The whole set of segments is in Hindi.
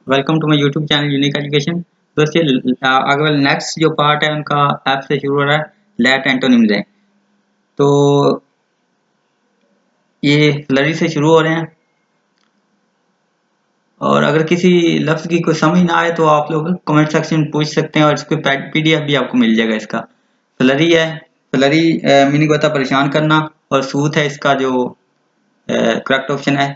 Welcome to my YouTube channel unique education. दोस्तों आगे वाला नेक्स्ट जो पार्ट है उनका ऐप से शुरू हो रहा है। लेट एंटोनिम्स है, तो ये स्लरी से शुरू हो रहे हैं। और अगर किसी लफ्ज़ की कोई समझ ना आए तो आप लोग कमेंट सेक्शन में पूछ सकते हैं और इसके पीडीएफ भी आपको मिल जाएगा। इसका स्लरी है। स्लरी मीनिंग होता है परेशान करना, और सूथ है इसका जो करेक्ट ऑप्शन है।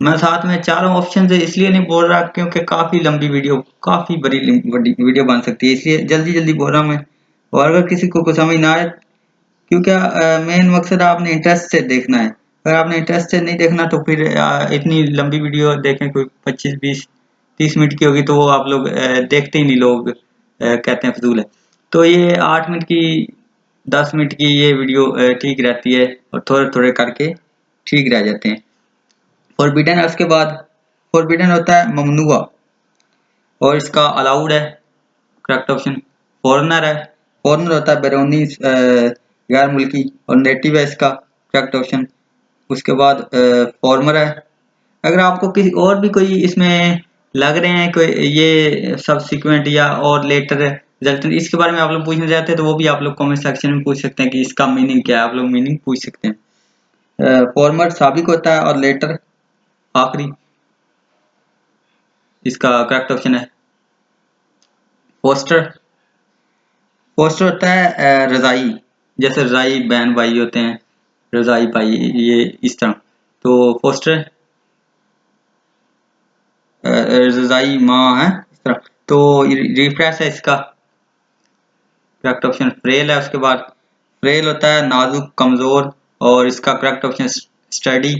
मैं साथ में चारों ऑप्शन से इसलिए नहीं बोल रहा क्योंकि काफ़ी लंबी वीडियो, काफ़ी बड़ी वीडियो बन सकती है, इसलिए जल्दी जल्दी बोल रहा हूँ मैं। और अगर किसी को कुछ समझ ना आए, क्योंकि मेन मकसद आपने इंटरेस्ट से देखना है। अगर आपने इंटरेस्ट से नहीं देखना तो फिर इतनी लंबी वीडियो देखें, कोई 25 20 30 मिनट की होगी तो वो आप लोग देखते ही नहीं, लोग कहते हैं फजूल है। तो ये 8 मिनट की 10 मिनट की ये वीडियो ठीक रहती है, और थोड़े थोड़े करके ठीक रह जाते हैं। फॉरबिडन है उसके बाद। फॉरबिडन होता है ममनुआ, और इसका अलाउड है करेक्ट ऑप्शन। फॉरेनर है। फॉरेनर होता है बैरूनी गैर मुल्की, और नेटिव है इसका करेक्ट ऑप्शन। उसके बाद फॉर्मर है। अगर आपको किसी और भी कोई इसमें लग रहे हैं कोई ये सब्सिक्वेंट या और लेटर रिजल्टेंट, इसके बारे में आप लोग पूछना चाहते हैं तो वो भी आप लोग कमेंट सेक्शन में पूछ सकते हैं कि इसका मीनिंग क्या है। आप लोग मीनिंग पूछ सकते हैं। फॉर्मर साबिक होता है, और लेटर आखिरी इसका करेक्ट ऑप्शन है। पोस्टर। पोस्टर होता है रजाई, जैसे रजाई बहन भाई होते हैं, रजाई भाई, ये इस तरह। तो पोस्टर रजाई माँ है, इस तरह। तो रिफ्रेश है इसका करेक्ट ऑप्शन। फ्रेल है उसके बाद। फ्रेल होता है नाजुक कमजोर, और इसका करेक्ट ऑप्शन स्टडी।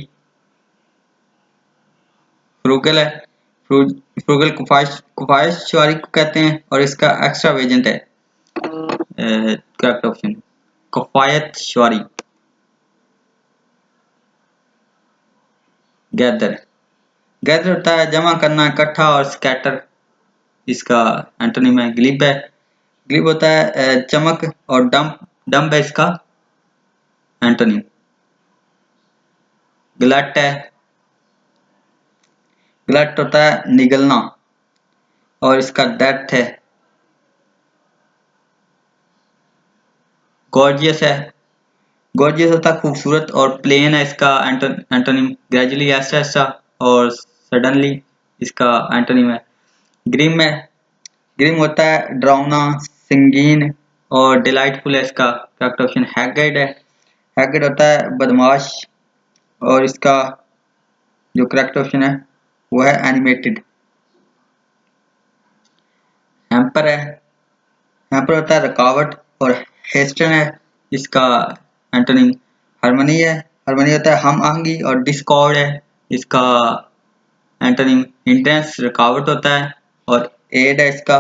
फ्रूगल है। फ्रूगल कुफायशवारी को कहते हैं, और इसका एक्स्ट्रा वेजेंट है करेक्ट ऑप्शन कफायत श्वारी। गैदर। गैदर होता है जमा करना, इकट्ठा, और स्कैटर इसका एंटोनिम है। ग्लिब है। ग्लिब होता है चमक, और डंप डंप है इसका एंटोनिम। ग्लट है। ग्लट होता है निगलना, और इसका डेप्थ है। गॉर्जियस है। गॉर्जियस होता है खूबसूरत, और प्लेन है इसका एंटोनिम। ग्रेजुअली ऐसा ऐसा, और सडनली इसका एंटोनिम है। ग्रिम है। ग्रिम होता है डरावना, संगीन, और डिलाइटफुल है इसका करेक्ट ऑप्शन। हैगर्ड है। हैगर्ड होता है बदमाश, और इसका जो करेक्ट ऑप्शन है वो है एनिमेटेड। हैम्पर है। हैम्पर होता है रुकावट, और हेस्टन है इसका एंटोनिम। हार्मनी है। हार्मनी होता है हम आहंगी, और डिस्कॉर्ड है इसका एंटोनिम। हिंड्रेंस रुकावट होता है, और एड है इसका।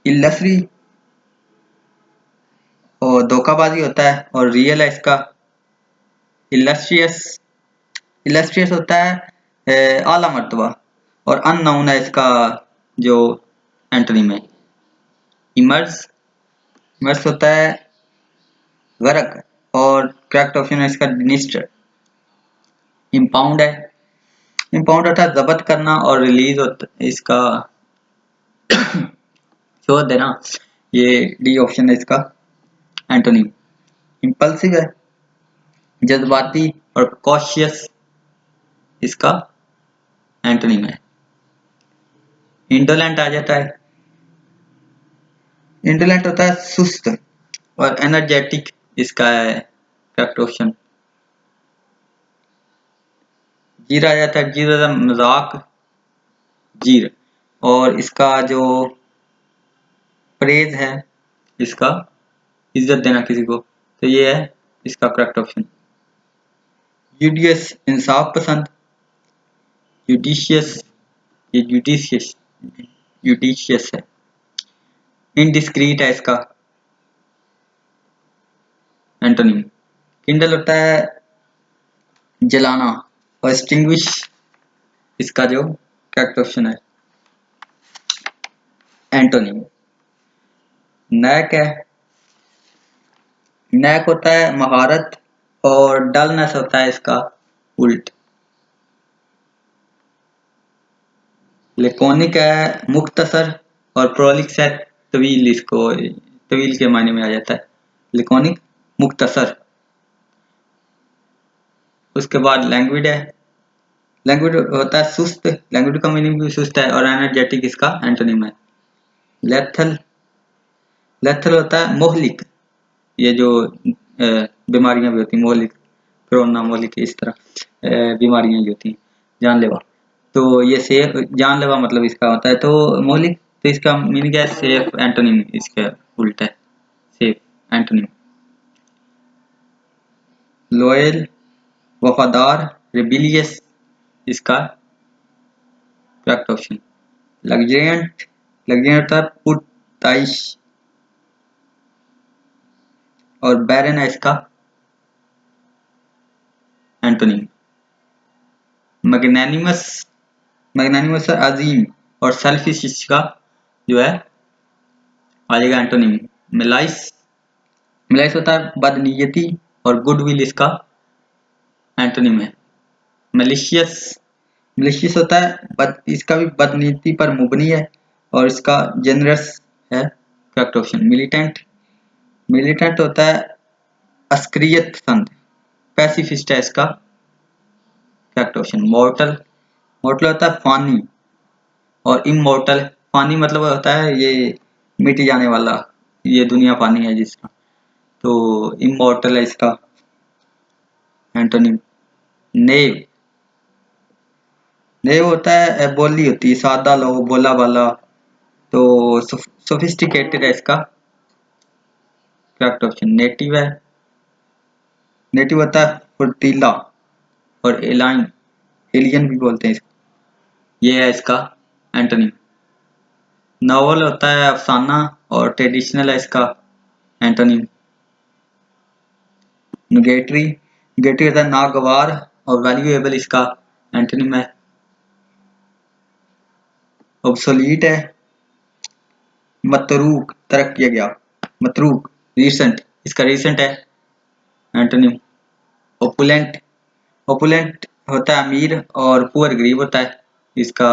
इलसरी और धोखाबाजी होता है, और रियल है इसका। इलस्ट्रियस। इलस्ट्रियस होता है आला मर्तबा, और अननाउन है इसका जो एंटोनिम है। इमर्स। इमर्स होता है गर्क, और करेक्ट ऑप्शन है इसका डिनिस्टर। इम्पाउंड है। इम्पाउंड होता है जब्त करना, और रिलीज होता है इसका छोड़ देना। ये डी ऑप्शन है इसका एंटोनिम। इम्पल्सिव है जज्बाती, और कॉशियस इसका एंटोनिम है। इंडोलेंट आ जाता है। इंडोलेंट होता है सुस्त, और एनर्जेटिक इसका है करेक्ट ऑप्शन। जीर आ जाता है। जीर होता है मजाक, जीर, और इसका जो प्रेज है इसका इज्जत देना किसी को, तो ये है इसका करेक्ट ऑप्शन। यूडियस इंसाफ पसंद। जुडिशियस, ये जुडिशियस जुडिशियस है। इनडिस्क्रीट है इसका एंटोनिम। किंडल होता है जलाना, और एक्सटिंग्विश इसका जो करेक्ट ऑप्शन है एंटोनिम। नैक है नैक होता है महारत और डलनेस होता है इसका उल्ट। लेकोनिक है मुख्तसर और प्रोलिक्स है तवील, इसको तवील के मायने में आ जाता है लेकोनिक मुख्तसर। उसके बाद लैंग्विड है, लैंग्विड होता है सुस्त, लैंग्विड का मीनिंग भी सुस्त है और एनर्जेटिक इसका एंटोनिम है। लेथल, लेथल होता है मोहलिक, ये जो बीमारियां भी होती हैं मोहलिक, कोरोना मोहलिक इस तरह बीमारियां जो होती हैं जानलेवा, तो ये सेफ जानलेवा मतलब इसका होता है। तो मोहलिक, तो इसका मीनिंग है सेफ, एंटोनिम इसका उल्टा है सेफ एंटोनिम। लॉयल वफादार, रिबिलियस इसका करेक्ट ऑप्शन। लग्जेरियंट, लग्जेरियंट होता है पुरताइश और बैरन है इसका एंटोनिम। मैग्नानिमस, मैग्नानिमस अजीम और सेल्फिश इसका जो है आ जाएगा एंटोनिम। मिलाइस, मिलाइस होता है बदनीयती और गुडविल इसका एंटोनिम है। मलिशियस, मलिशियस होता है इसका भी बदनीति पर मुबनी है और इसका जेनरस है करेक्ट ऑप्शन। मिलिटेंट, मिलिटेंट होता है अस्क्रियत पसंद, पैसिफिस्ट है इसका करेक्ट ऑप्शन। मॉर्टल, मॉर्टल होता है फानी और इमॉर्टल, फानी मतलब होता है ये मिट जाने वाला, ये दुनिया फानी है जिसका, तो इमॉर्टल है इसका एंटोनिम। नेव, नेव होता है बोली होती है सादा लो बोला वाला, तो सोफिस्टिकेटेड है इसका करेक्ट ऑप्शन। नेटिव है, नेटिव होता है फुर्तीला और एलाइन, एलियन भी बोलते हैं इसको, ये है इसका एंटोनिम। नॉवल होता है अफसाना और ट्रेडिशनल है इसका एंटोनिम। नुगेटरी, नुगेटरी होता है नागवार और वैल्यूएबल इसका एंटोनिम है। ऑब्सोलीट है मतरूक, तर्क किया गया, मतरूक रीसेंट, इसका रीसेंट है एंटोनिम। ओपुलेंट, ओपुलेंट होता है अमीर और पुअर गरीब होता है इसका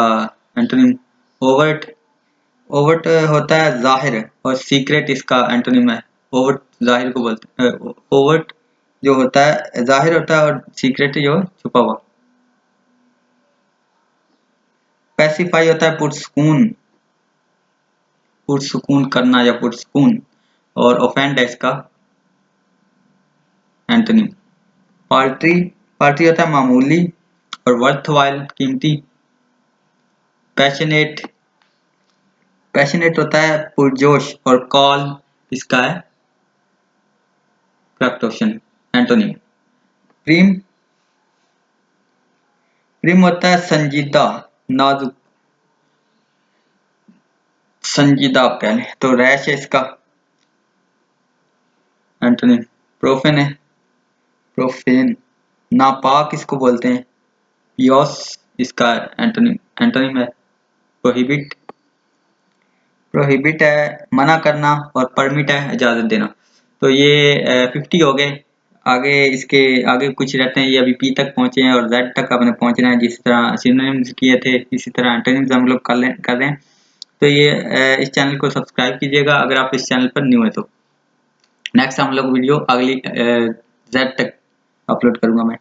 एंटोनिम। ओवर्ट, ओवर्ट होता है जाहिर और सीक्रेट इसका एंटोनिम है। ओवर्ट जाहिर को बोलते हैं, ओवर्ट जो होता है जाहिर होता है और सीक्रेट जो छुपा हुआ। पैसिफाई होता है पुरसुकून, पुरसुकून करना या पुरसुकून, और ऑफेंड है इसका एंटोनिम। पार्टी, पार्टी होता है मामूली और वर्थवाइल कीमती। पैशनेट, पैशनेट होता है पुरजोश और कॉल इसका है correct option antonym. Prim, prim होता है संजीदा नाजुक, संजीदा आप कह लें, तो रैश है इसका एंटोनिम। प्रोफेन है, प्रोफेन नापाक इसको बोलते हैं। पियोस इसका एंटोनिम, एंटोनिम है। प्रोहिबिट, प्रोहिबिट है मना करना और परमिट है इजाजत देना। तो ये 50 हो गए। आगे इसके आगे कुछ रहते हैं, ये अभी पी तक पहुंचे हैं और जेड तक अपने पहुंचना है। जिस तरह सिनोनिम्स किए थे इसी तरह एंटोनिम्स हम लोग कर रहे हैं। तो ये इस चैनल को सब्सक्राइब कीजिएगा अगर आप इस चैनल पर न्यू है तो। नेक्स्ट हम लोग वीडियो अगली जेड तक अपलोड करूंगा मैं।